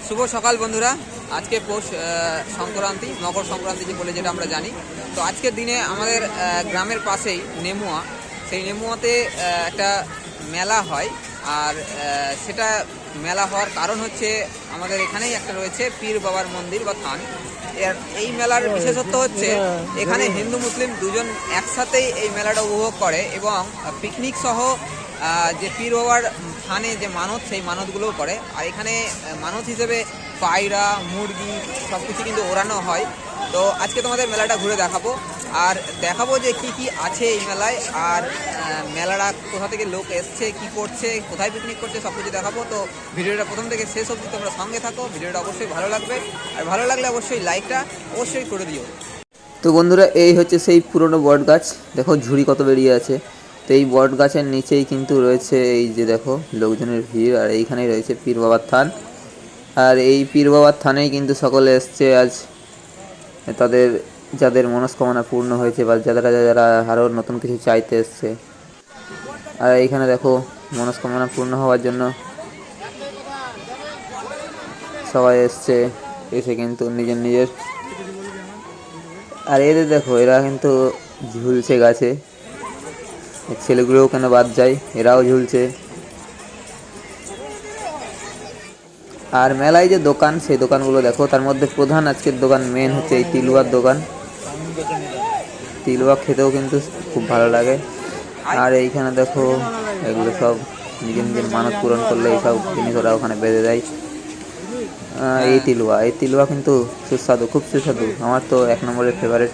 শুভ সকাল বন্ধুরা। আজকে পৌষ সংক্রান্তি, মকর সংক্রান্তি বলে যেটা আমরা জানি। তো আজকের দিনে আমাদের গ্রামের পাশেই নেমুয়া, সেই নেমুয়াতে একটা মেলা হয়। আর সেটা মেলা হওয়ার কারণ হচ্ছে আমাদের এখানেই একটা রয়েছে পীর বাবার মন্দির বা থান। এই মেলার বিশেষত্ব হচ্ছে এখানে হিন্দু মুসলিম দুজন একসাথেই এই মেলাটা উপভোগ করে এবং পিকনিক সহ যে পীর বাবার থানে যে মানত, সেই মানতগুলোও করে। আর এখানে মানত হিসেবে পায়রা, মুরগি সব কিছু কিন্তু ওড়ানো হয়। তো আজকে তোমাদের মেলাটা ঘুরে দেখাবো আর দেখাবো যে কি কি আছে এই মেলায়, আর মেলাটা কোথা থেকে লোক এসছে, কি করছে, কোথায় পিকনিক করছে, সব কিছু দেখাবো। তো ভিডিওটা প্রথম থেকে শেষ অবধি তোমরা সঙ্গে থাকো, ভিডিওটা অবশ্যই ভালো লাগবে। আর ভালো লাগলে অবশ্যই লাইকটা অবশ্যই করে দিও। তো বন্ধুরা, এই হচ্ছে সেই পুরনো বট গাছ। দেখো ঝুড়ি কত বেরিয়ে আছে। তো এই বট গাছের নিচেই কিন্তু রয়েছে এই যে দেখো লোকজনের ভিড়, আর এইখানেই রয়েছে পীর বাবার থান। আর এই পীর বাবার থানেই কিন্তু সকলে এসছে আজ তাদের যাদের মনস্কামনা পূর্ণ হয়েছে বা যারা যারা আরও নতুন কিছু চাইতে এসছে। আর এইখানে দেখো মনস্কামনা পূর্ণ হওয়ার জন্য সবাই এসছে, এসে কিন্তু নিজের আর এদের দেখো এরা কিন্তু ঝুলছে গাছে। ছেলেগুলোও কেন বাদ যায়, এরাও ঝুলছে। আর মেলায় যে দোকান, সেই দোকানগুলো দেখো, তার মধ্যে প্রধান আজকের দোকান মেন হচ্ছে এই তিলুয়ার দোকান। তিলুয়া খেতেও কিন্তু খুব ভালো লাগে। আর এইখানে দেখো এগুলো সব নিজের মানত পূরণ করলে এইসব জিনিস ওরা ওখানে বেঁধে দেয়। এই তিলুয়া কিন্তু সুস্বাদু, খুব সুস্বাদু। আমার তো 1 নম্বরের ফেভারিট।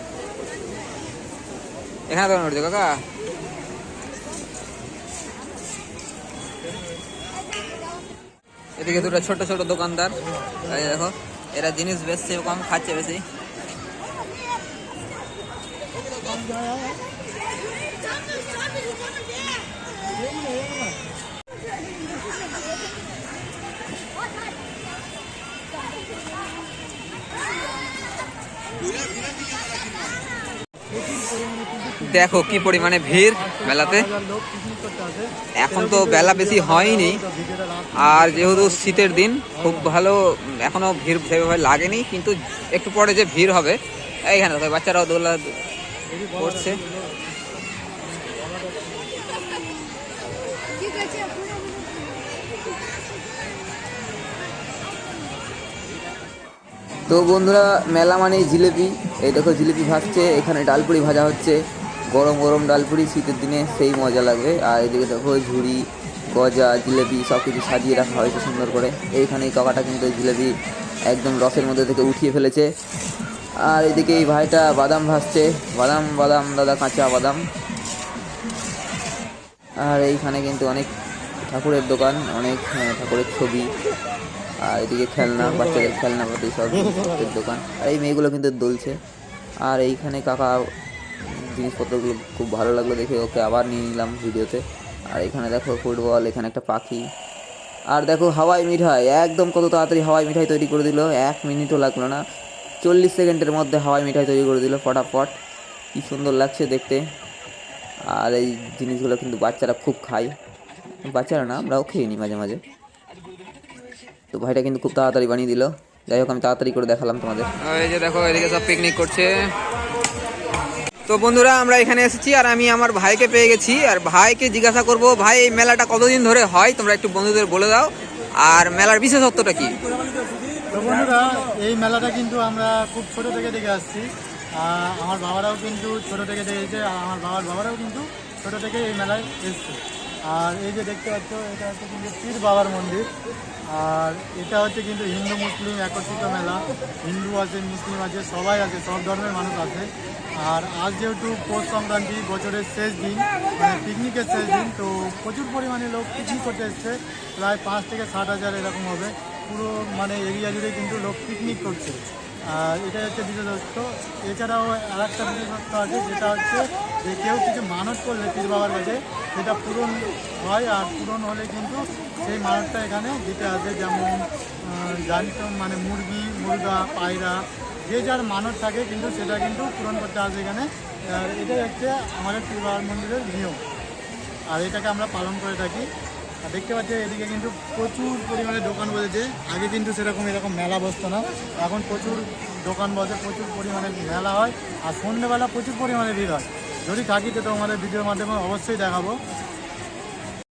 এখানে দোকান করছে কাকা। এদিকে দুটো ছোট ছোট দোকানদার, এই দেখো এরা জিনিস বেচছে কম, খাচ্ছে বেশি। দেখো কি পরিমাণে ভিড় মেলাতে। এখন তো বেলা বেশি হয়নি, আর যেহেতু শীতের দিন খুব ভালো এখনো ভিড় সেভাবে লাগেনি, কিন্তু একটু পরে যে ভিড় হবে। এইখানে দেখো বাচ্চারাও দোলা করছে। তো বন্ধুরা, মেলা মানেই জিলেপি। এই দেখো জিলেপি ভাজছে, এখানে ডালপুরি ভাজা হচ্ছে। গরম গরম ডালপুরি শীতের দিনে সেই মজা লাগবে। আর এদিকে দেখো ঝুড়ি, গজা, জিলেপি সব কিছু সাজিয়ে রাখা হয়েছে সুন্দর করে। এইখানে এই কাকাটা কিন্তু জিলেপি একদম রসের মধ্যে থেকে উঠিয়ে ফেলেছে। আর এদিকে এই ভাইটা বাদাম ভাজছে, বাদাম বাদাম দাদা, কাঁচা বাদাম। আর এইখানে কিন্তু অনেক ঠাকুরের দোকান, অনেক ঠাকুরের ছবি। আর এদিকে খেলনা, বাচ্চাদের খেলনাপাতি সব জিনিসপত্রের দোকান। আর এই মেয়েগুলো কিন্তু দুলছে। আর এইখানে কাকা জিনিসপত্রগুলো খুব ভালো লাগলো দেখে, ওকে আবার নিয়ে নিলাম ভিডিওতে। আর এখানে দেখো ফুটবল, এখানে একটা পাখি। আর দেখো হাওয়াই মিঠাই, একদম কত তাড়াতাড়ি হাওয়াই মিঠাই তৈরি করে দিল। 1 মিনিটও লাগলো না, 40 সেকেন্ডের মধ্যে হাওয়াই মিঠাই তৈরি করে দিল ফটাফট। কি সুন্দর লাগছে দেখতে। আর এই জিনিসগুলো কিন্তু বাচ্চারা খুব খায়, বাচ্চারা না, আমরাও খেয়ে নিই মাঝে মাঝে। তো ভাইটা কিন্তু খুব তাড়াতাড়ি বানিয়ে দিল। যাই হোক, আমি তাড়াতাড়ি করে দেখালাম তোমাদের। এই যে দেখো এদিকে সব পিকনিক করছে। তো বন্ধুরা, আমরা এখানে এসেছি আর আমি আমার ভাইকে পেয়ে গেছি। আর ভাইকে জিজ্ঞাসা করব, ভাই এই মেলাটা কতদিন ধরে হয়, তোমরা একটু বন্ধুদের বলে দাও। আর মেলার বিশেষত্বটা কি? তো বন্ধুরা, এই মেলাটা কিন্তু আমরা খুব ছোট থেকে দেখে আসছি। আমার বাবারাও কিন্তু ছোট থেকে দেখেছে, আর আমার বাবার বাবারাও কিন্তু ছোট থেকে এই মেলায় এসছে। আর এই যে দেখতে পাচ্ছ, এটা হচ্ছে কিন্তু পীর বাবার মন্দির। আর এটা হচ্ছে কিন্তু হিন্দু মুসলিম একত্রিত মেলা। হিন্দু আছে, মুসলিম আছে, সবাই আছে, সব ধর্মের মানুষ আছে। আর আজ যেহেতু পৌষ সংক্রান্তি, বছরের শেষ দিন, মানে পিকনিকের শেষ দিন, তো প্রচুর পরিমাণে লোক পিকনিক করতে এসছে। প্রায় 5 থেকে 7 হাজার এরকম হবে। পুরো মানে এরিয়া জুড়ে কিন্তু লোক পিকনিক করছে। আর এটাই হচ্ছে বিশেষত্ব। এছাড়াও আর একটা বিশেষত্ব আছে, যেটা হচ্ছে যে কেউ কিছু মানত করলে পীর বাবার কাছে সেটা পূরণ হয়। আর পূরণ হলে কিন্তু সেই মানতটা এখানে দিতে আসে। যেমন জানতো মানে মুরগি, মুরগা, পায়রা, যে যার মানত থাকে কিন্তু সেটা কিন্তু পূরণ করতে আসে এখানে। আর এটাই হচ্ছে আমাদের পীর বাবার মন্দিরের নিয়ম, আর এটাকে আমরা পালন করে থাকি। আর দেখতে পাচ্ছি এদিকে কিন্তু প্রচুর পরিমাণে দোকান বসেছে। আগে কিন্তু সেরকম এরকম মেলা বসতো না, এখন প্রচুর দোকান বসে, প্রচুর পরিমাণে মেলা হয়। আর সন্ধ্যেবেলা প্রচুর পরিমাণে ভিড় হয়। যদি থাকি তো তোমাদের ভিডিওর মাধ্যমে অবশ্যই দেখাবো।